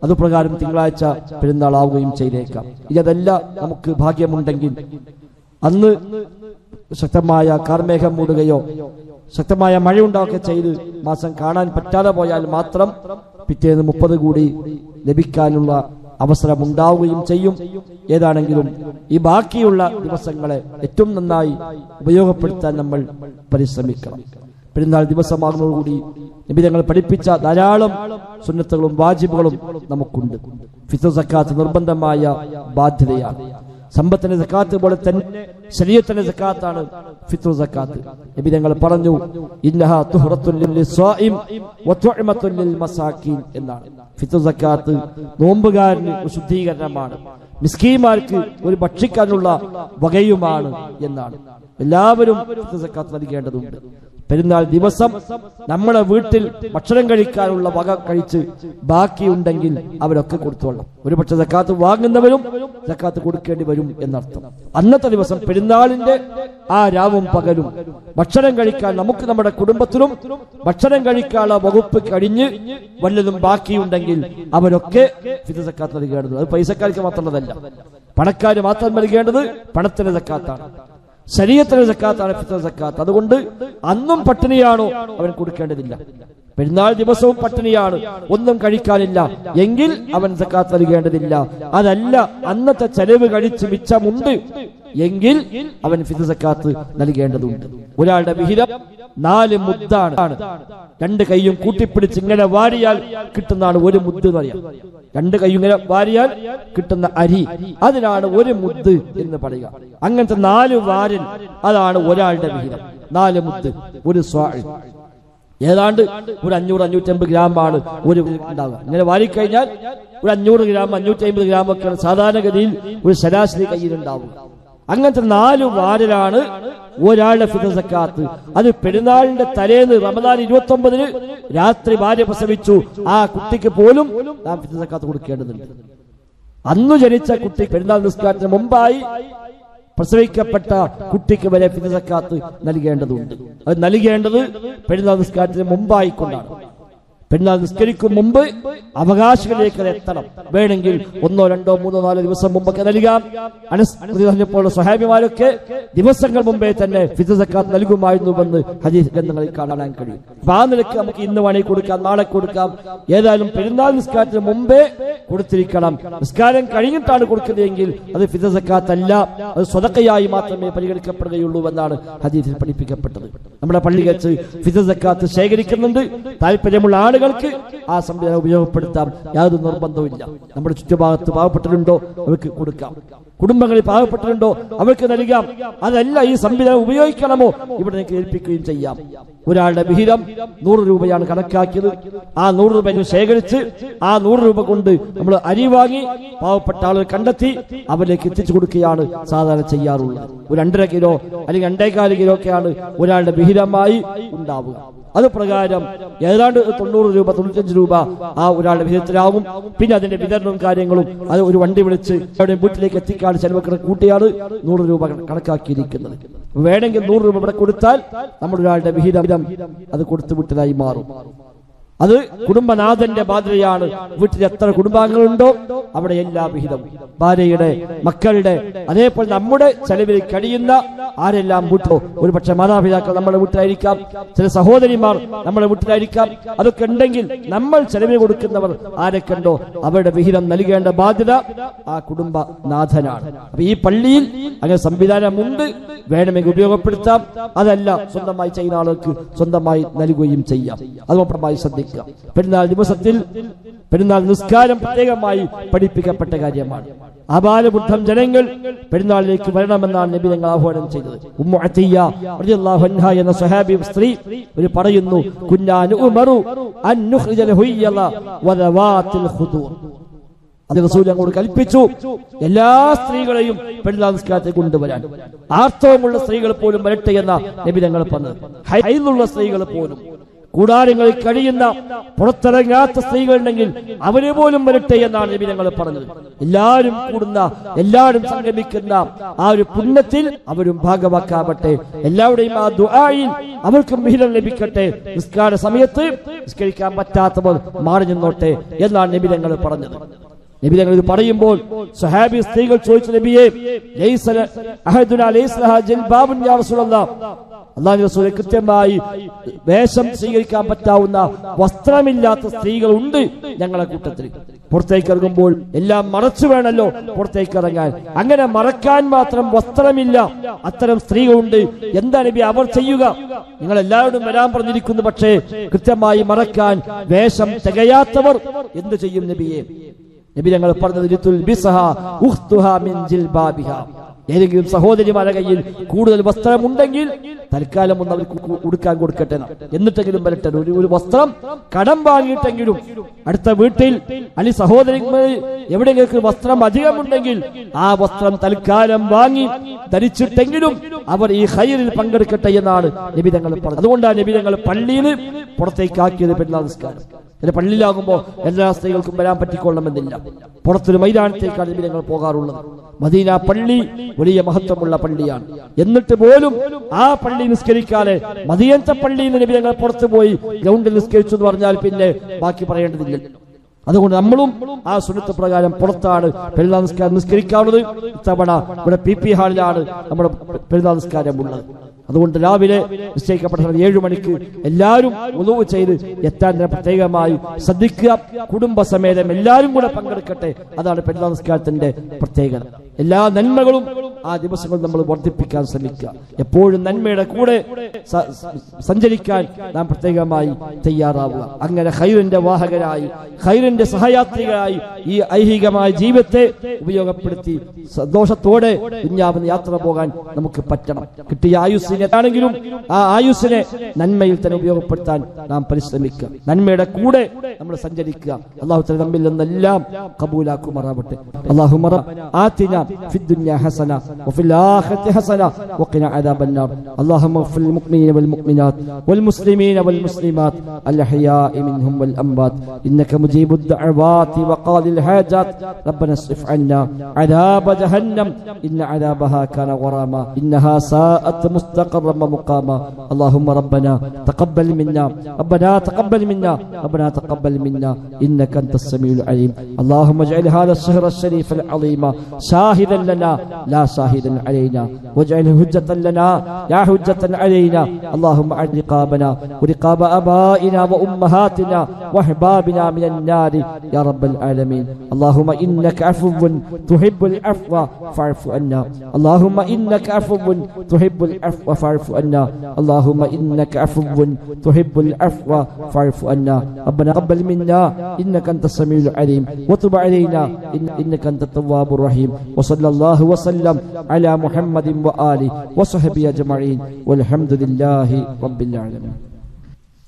അതുപ്രകാരം തിങ്കളാഴ്ച പെരുന്നാളാവുകയും ചെയ്തേക്കാം. ഇതല്ല നമുക്ക് ഭാഗ്യമുണ്ടെങ്കിൽ അന്ന് ശക്തമായ കാർമേഘം മൂടുകയോ ശക്തമായ മഴയുണ്ടാവുകയോ ചെയ്ത് മാസം കാണാൻ പറ്റാതെ പോയാൽ മാത്രം പിറ്റേന്ന് 30 കൂടി ലഭിക്കാനുള്ള അവസരം ഉണ്ടാവുകയും ചെയ്യും. ഏതാണെങ്കിലും ഈ ബാക്കിയുള്ള ദിവസങ്ങളെ ഏറ്റവും നന്നായി ഉപയോഗപ്പെടുത്താൻ നമ്മൾ പരിശ്രമിക്കണം. പെരുന്നാൾ ദിവസമാകുന്നതോടുകൂടി നബി തങ്ങൾ പഠിപ്പിച്ച ധാരാളം സുന്നത്തുകളും വാജിബുകളും നമുക്കുണ്ട്. ഫിത്ർ സക്കാത്ത് നിർബന്ധമായ ബാധ്യതയാണ്. സമ്പത്തിന്റെ സക്കാത്ത് പോലെ തന്നെ ശരീഅത്തിന്റെ സക്കാത്താണ് ഫിത്ർ സക്കാത്ത്. നബി തങ്ങൾ പറഞ്ഞു, ഇന്നഹാ തുഹ്റത്തുൽ ലിസ്സായിം വതുഅമത്തുൽ ലിൽ മസാകീൻ എന്നാണ്. ഫിത്ർ സക്കാത്ത് നോമ്പുകാരന് ശുദ്ധീകരണമാണ്, മിസ്കീന്മാർക്ക് ഒരു ഭക്ഷിക്കാനുള്ള വകയുമാണ് എന്നാണ്. എല്ലാവരും ഫിത്ർ സക്കാത്ത് നൽകേണ്ടതുണ്ട്. പെരുന്നാൾ ദിവസം നമ്മളെ വീട്ടിൽ ഭക്ഷണം കഴിക്കാനുള്ള വക കഴിച്ച് ബാക്കിയുണ്ടെങ്കിൽ അവരൊക്കെ കൊടുത്തോളാം. ഒരു പക്ഷെ സക്കാത്ത് വാങ്ങുന്നവരും സക്കാത്ത് കൊടുക്കേണ്ടി വരും എന്നർത്ഥം. അന്നത്തെ ദിവസം പെരുന്നാളിന്റെ ആ രാവും പകലും ഭക്ഷണം കഴിക്കാൻ നമുക്ക് നമ്മുടെ കുടുംബത്തിലും ഭക്ഷണം കഴിക്കാനുള്ള വകുപ്പ് കഴിഞ്ഞ് വല്ലതും ബാക്കിയുണ്ടെങ്കിൽ അവരൊക്കെ ഫിത്ർ സക്കാത്ത് നൽകേണ്ടത്. അത് പൈസക്കാർക്ക് മാത്രമുള്ളതല്ല, പണക്കാര് മാത്രം നൽകേണ്ടത് പണത്തിന്റെ സക്കാത്താണ്. ശരീഅത്തിന്റെ സക്കാത്താണ് ഫിത്ർ സക്കാത്ത്. അതുകൊണ്ട് അന്നും പട്ടിണിയാണോ അവൻ കൊടുക്കേണ്ടതില്ല. പെരുന്നാൾ ദിവസവും പട്ടിണിയാണ്, ഒന്നും കഴിക്കാനില്ല എങ്കിൽ അവൻ സക്കാത്ത് നൽകേണ്ടതില്ല. അതല്ല, അന്നത്തെ ചെലവ് കഴിച്ച് മിച്ചമുണ്ട് എങ്കിൽ അവൻ ഫിത്ർ സക്കാത്ത് നൽകേണ്ടതുണ്ട്. ഒരാളുടെ വിഹിതം 4 മുദ്ദാണ്. 2 കൈയും കൂട്ടിപ്പിടിച്ച് ഇങ്ങനെ വാരിയാൽ കിട്ടുന്നതാണ് 1 മുദ്ദ് എന്ന് പറയാം. 2 കൈയും ഇങ്ങനെ വാരിയാൽ കിട്ടുന്ന അരി, അതിനാണ് 1 മുദ്ദ് എന്ന് പറയുക. അങ്ങനത്തെ 4 വാരൽ, അതാണ് ഒരാളുടെ വിഹിതം. 4 മുദ്ദ്, 1 സ്വാഇ, ഏതാണ്ട് ഒരു 500-550 ഗ്രാമാണ് ഒരു ഉണ്ടാവുക. ഇങ്ങനെ വാരിക്കഴിഞ്ഞാൽ ഒരു 500 ഗ്രാം 550 ഗ്രാം ഒക്കെയാണ് സാധാരണഗതിയിൽ ഒരു ശരാശരി കയ്യിലുണ്ടാവുക. അങ്ങനത്തെ 4 വാരലാണ് ഒരാളുടെ ഫിത്ർ സക്കാത്ത്. അത് പെരുന്നാളിന്റെ തലേന്ന് റമദാൻ 29-ന് രാത്രി ഭാര്യ പ്രസവിച്ചു, ആ കുട്ടിക്ക് പോലും നാം ഫിത്ർ സക്കാത്ത് കൊടുക്കേണ്ടതുണ്ട്. അന്നു ജനിച്ച കുട്ടി പെരുന്നാൾ നിസ്കാരത്തിന് മുമ്പായി പ്രസവിക്കപ്പെട്ട കുട്ടിക്ക് വരെ ഫിത്ർ സക്കാത്ത് നൽകേണ്ടതുണ്ട്. അത് നൽകേണ്ടത് പെരുന്നാൾ നിസ്കാരത്തിന് മുമ്പായിക്കൊണ്ടാണ്. പെരുന്നാൾ നിസ്കരിക്കും മുമ്പ് അവകാശികളിലേക്ക് അത് എത്തണം. വേണമെങ്കിൽ 1, 2, 3, 4 ദിവസം മുമ്പൊക്കെ നൽകാം. അനസ് പോലുള്ള സ്വഹാബിമാരൊക്കെ ദിവസങ്ങൾ മുമ്പേ തന്നെ ഫിത്ർ സക്കാത്ത് നൽകുമായിരുന്നുവെന്ന് ഹദീസ് ഗ്രന്ഥങ്ങളിൽ കാണാൻ കഴിയും. അപ്പൊ ആ നിലയ്ക്ക് നമുക്ക് ഇന്ന് വേണമെങ്കിൽ കൊടുക്കാം, നാളെ കൊടുക്കാം. ഏതായാലും പെരുന്നാൾ നിസ്കാരത്തിന് മുമ്പേ കൊടുത്തിരിക്കണം. നിസ്കാരം കഴിഞ്ഞിട്ടാണ് കൊടുക്കുന്നതെങ്കിൽ അത് ഫിത്ർ സക്കാത്ത് അല്ല, അത് സ്വതക്കയായി മാത്രമേ പരിഗണിക്കപ്പെടുകയുള്ളൂ എന്നാണ് ഹദീസിൽ പഠിപ്പിക്കപ്പെട്ടത്. നമ്മുടെ പള്ളി വെച്ച് ഫിത്ർ സക്കാത്ത് ശേഖരിക്കുന്നുണ്ട്. താല്പര്യമുള്ള ആളുകൾക്ക് ആ സംവിധാനം ഉപയോഗപ്പെടുത്താം. യാതൊരു നിർബന്ധവുമില്ല. നമ്മുടെ ചുറ്റുഭാഗത്ത് പാവപ്പെട്ടിട്ടുണ്ടോ അവർക്ക് കൊടുക്കാം. കുടുംബങ്ങളിൽ പാവപ്പെട്ടിട്ടുണ്ടോ അവർക്ക് നൽകാം. അതല്ല ഈ സംവിധാനം ഉപയോഗിക്കണമോ ഇവിടെ നിങ്ങൾക്ക് ഏൽപ്പിക്കുകയും ചെയ്യാം. ഒരാളുടെ വിഹിതം 100 രൂപയാണ് കണക്കാക്കിയത്. ആ 100 രൂപ ശേഖരിച്ച് ആ 100 രൂപ കൊണ്ട് നമ്മൾ അരി വാങ്ങി പാവപ്പെട്ട ആളുകൾ കണ്ടെത്തി അവരിലേക്ക് എത്തിച്ചു കൊടുക്കുകയാണ് സാധാരണ ചെയ്യാറുള്ളത്. ഒരു 2.5 കിലോ അല്ലെങ്കിൽ 2.25 കിലോ ഒക്കെയാണ് ഒരാളുടെ വിഹിതമായി ഉണ്ടാവുക. അത് പ്രകാരം ഏതാണ്ട് 90 രൂപ 95 രൂപ ആ ഒരാളുടെ വിഹിതത്തിലാവും. പിന്നെ അതിന്റെ വിതരണവും കാര്യങ്ങളും അത് ഒരു വണ്ടി വിളിച്ച് അവിടെ വീട്ടിലേക്ക് എത്തിക്കാൻ ചെലവൊക്കെ കൂട്ടിയാണ് 100 രൂപ കണക്കാക്കിയിരിക്കുന്നത്. വേണമെങ്കിൽ 100 രൂപ ഇവിടെ കൊടുത്താൽ നമ്മുടെ ഒരാളുടെ വിഹിതം അത് കൊടുത്തു വിട്ടതായി മാറും. അത് കുടുംബനാഥന്റെ ബാധ്യതയാണ്. വീട്ടിൽ എത്ര കുടുംബാംഗങ്ങളുണ്ടോ അവിടെ എല്ലാ വിഹിതവും ഭാര്യയുടെ, മക്കളുടെ, അതേപോലെ നമ്മുടെ ചെലവിൽ കഴിയുന്ന ആരെല്ലാം വീട്ടോ, ഒരു പക്ഷെ മാതാപിതാക്കൾ നമ്മുടെ വീട്ടിലായിരിക്കാം, ചില സഹോദരിമാർ നമ്മുടെ വീട്ടിലായിരിക്കാം. അതൊക്കെ ഉണ്ടെങ്കിൽ നമ്മൾ ചെലവിൽ കൊടുക്കുന്നവർ ആരൊക്കെ ഉണ്ടോ അവരുടെ വിഹിതം നൽകേണ്ട ബാധ്യത ആ കുടുംബനാഥനാണ്. അപ്പൊ ഈ പള്ളിയിൽ അങ്ങനെ സംവിധാനമുണ്ട്. വേണമെങ്കിൽ ഉപയോഗപ്പെടുത്താം. അതല്ല സ്വന്തമായി ചെയ്യുന്ന ആൾക്ക് സ്വന്തമായി നൽകുകയും ചെയ്യാം. അത് മാത്രമായി ശ്രദ്ധിക്കുക. പെരുന്നാൾ ദിവസത്തിൽ പെരുന്നാൾ നിസ്കാരം പ്രത്യേകമായി പഠിപ്പിക്കപ്പെട്ട കാര്യമാണ്. ആബാലവൃദ്ധം ജനങ്ങൾ പെരുന്നാളിലേക്ക് വരണമെന്നാണ് നബി തങ്ങൾ ആഹ്വാനം ചെയ്തത്. ഉമ്മു അത്തിയ്യ റളിയല്ലാഹു അൻഹ എന്ന സ്വഹാബി സ്ത്രീ ഒരു പറയുന്നു, കുന്നാ നുഅ്മറു അൻ നുഖ്രിജൽ ഹുയ്യല വദവാത്തിൽ ഖുദൂർ. അത് റസൂൽ അങ്ങോട്ട് കൽപ്പിച്ചു എല്ലാ സ്ത്രീകളെയും പെരുന്നാൾ നിസ്കാരത്തിൽ കൊണ്ടുവരാൻ. ആർത്തവമുള്ള സ്ത്രീകൾ പോലും വരട്ടെ എന്ന നബി തങ്ങൾ പറഞ്ഞത്. ഹൈലുള്ള സ്ത്രീകൾ പോലും, കൂടാരങ്ങളിൽ കഴിയുന്ന പുറത്തിറങ്ങാത്ത സ്ത്രീകളുണ്ടെങ്കിൽ അവരെ പോലും വരട്ടെ എന്നാണ് നബി തങ്ങൾ പറഞ്ഞത്. എല്ലാവരും കൂടുന്ന, എല്ലാവരും സംഗമിക്കുന്ന ആ ഒരു പുണ്യത്തിൽ അവരും ഭാഗവാക്കാവട്ടെ. എല്ലാവരുടെയും ആ ദുആയിൽ അവർക്കും വിഹിതം ലഭിക്കട്ടെ. നിസ്കാര സമയത്ത് നിസ്കരിക്കാൻ പറ്റാത്തവർ മാറി നിന്നോട്ടെ എന്നാണ് നബി തങ്ങൾ പറഞ്ഞത്. നബി തങ്ങൾ ഇത് പറയുമ്പോൾ സ്വഹാബി സ്ത്രീകൾ ചോദിച്ചു, നബിയെ, ലൈസ അഹദുനാ ലൈസ ലഹാ ജിൽബാബുൻ യാ റസൂലല്ലാഹ്, അല്ലാഹുവിന്റെ റസൂലേ, കൃത്യമായി വേഷം സ്വീകരിക്കാൻ പറ്റാവുന്ന വസ്ത്രമില്ലാത്ത സ്ത്രീകൾ ഉണ്ട് ഞങ്ങളെ കൂട്ടത്തിൽ. പുറത്തേക്ക് ഇറങ്ങുമ്പോൾ എല്ലാം മറച്ചു വേണമല്ലോ പുറത്തേക്ക് ഇറങ്ങാൻ. അങ്ങനെ മറക്കാൻ മാത്രം വസ്ത്രമില്ല, അത്തരം സ്ത്രീകളുണ്ട്. എന്താ നബി അവർ ചെയ്യുക? നിങ്ങൾ എല്ലാവരും വരാൻ പറഞ്ഞിരിക്കുന്നു, പക്ഷേ കൃത്യമായി മറക്കാൻ വേഷം തികയാത്തവർ എന്ത് ചെയ്യും നബിയെ? നബി ഞങ്ങൾ പറഞ്ഞത്, ഏതെങ്കിലും സഹോദരിമാരുടെ കയ്യിൽ കൂടുതൽ വസ്ത്രമുണ്ടെങ്കിൽ തൽക്കാലം ഒന്ന് അവർക്ക് ഉടുക്കാൻ കൊടുക്കട്ടെ, എന്നിട്ടെങ്കിലും വരട്ടെ. ഒരു വസ്ത്രം കടം വാങ്ങിയിട്ടെങ്കിലും അടുത്ത വീട്ടിൽ അല്ലെങ്കിൽ സഹോദരിമാരിൽ എവിടെയെങ്കിലും വസ്ത്രം അധികമുണ്ടെങ്കിൽ ആ വസ്ത്രം തൽക്കാലം വാങ്ങി ധരിച്ചിട്ടെങ്കിലും അവർ ഈ ഖൈറിൽ പങ്കെടുക്കട്ടെ എന്നാണ് നബി തങ്ങൾ പറഞ്ഞത്. അതുകൊണ്ടാണ് നബി തങ്ങൾ പള്ളിയിൽ പുറത്തേക്കാക്കിയത് പെരുന്നാൾ നിസ്കാരം. പള്ളിയിലാകുമ്പോൾ എല്ലാ സ്ത്രീകൾക്കും വരാൻ പറ്റിക്കൊള്ളണമെന്നില്ല. പുറത്തൊരു മൈതാനത്തേക്കാണ് നബി തങ്ങൾ പോകാറുള്ളത്. മദീന പള്ളി വലിയ മഹത്വമുള്ള പള്ളിയാണ്. എന്നിട്ട് പോലും ആ പള്ളി നിസ്കരിക്കാതെ മദീനത്തെ പള്ളിയിൽ നബി തങ്ങൾ പുറത്തു പോയി ഗ്രൗണ്ടിൽ നിസ്കരിച്ചു എന്ന് പറഞ്ഞാൽ പിന്നെ ബാക്കി പറയേണ്ടതില്ല. അതുകൊണ്ട് നമ്മളും ആ സുന്നത്ത് പ്രകാരം പുറത്താണ് പെരുന്നാൾ നിസ്കാരം നിസ്കരിക്കാറുള്ളത്. ഇത്തവണ ഇവിടെ PP ഹാളിലാണ് നമ്മുടെ പെരുന്നാൾ നിസ്കാരം ഉള്ളത്. അതുകൊണ്ട് രാവിലെ നിശ്ചയിക്കപ്പെട്ട 7 മണിക്ക് എല്ലാവരും വുളൂ ചെയ്ത് എത്താൻ പ്രത്യേകമായി ശ്രദ്ധിക്കുക. കുടുംബസമേതം എല്ലാവരും കൂടെ പങ്കെടുക്കട്ടെ. അതാണ് പെരുന്നാൾ നിസ്കാരത്തിന്റെ പ്രത്യേകത. എല്ലാ നന്മകളും ആ ദിവസങ്ങൾ നമ്മൾ വർദ്ധിപ്പിക്കാൻ ശ്രമിക്കുക. എപ്പോഴും നന്മയുടെ കൂടെ സഞ്ചരിക്കാൻ നാം പ്രത്യേകമായി തയ്യാറാവുക. അങ്ങനെ ഖൈറിന്റെ വാഹകരായി, ഖൈറിന്റെ സഹയാത്രികരായി ഈ ഐഹികമായ ജീവിതത്തെ ഉപയോഗപ്പെടുത്തി സന്തോഷത്തോടെ ദുനിയാവിന് യാത്ര പോകാൻ നമുക്ക് പറ്റണം. കിട്ടിയ ആയുസ്സിനെയാണെങ്കിലും ആ ആയുസ്സിനെ നന്മയിൽ തന്നെ ഉപയോഗപ്പെടുത്താൻ നാം പരിശ്രമിക്കുക. നന്മയുടെ കൂടെ നമ്മൾ സഞ്ചരിക്കുക. അല്ലാഹു തആല നമ്മിൽ നിന്നെല്ലാം ഖബൂലാക്കുമാറാവട്ടെ. അല്ലാഹുമ്മ ആതിനാ ഫിദ്ദുനിയ ഹസന وفي الآخرة حسنة وقنا عذاب النار. اللهم اغفر للمؤمنين والمؤمنات والمسلمين والمسلمات الأحياء منهم والأموات إنك مجيب الدعوات وقاضي الحاجات. ربنا اصرف عنا عذاب جهنم إن عذابها كان غراما إنها ساءت مستقرا ومقاما. اللهم ربنا تقبل منا ربنا تقبل منا ربنا تقبل منا إنك أنت السميع العليم. اللهم اجعل هذا الشهر الشريف العظيم شاهدا لنا لا شاهدا علينا واجعله حجة لنا لا حجة علينا. اللهم اعد رقابنا ورقاب آبائنا وأمهاتنا وأحبابنا من النار يا رب العالمين. اللهم إنك عفو تحب العفو فاعف عنا. اللهم إنك عفو تحب العفو فاعف عنا. اللهم إنك عفو تحب العفو فاعف عنا. ربنا تقبل منا إنك أنت السميع العليم وتب علينا إنك أنت التواب الرحيم. وصلى الله وسلم على محمد وآله وصحبه أجمعين والحمد لله رب العالمين.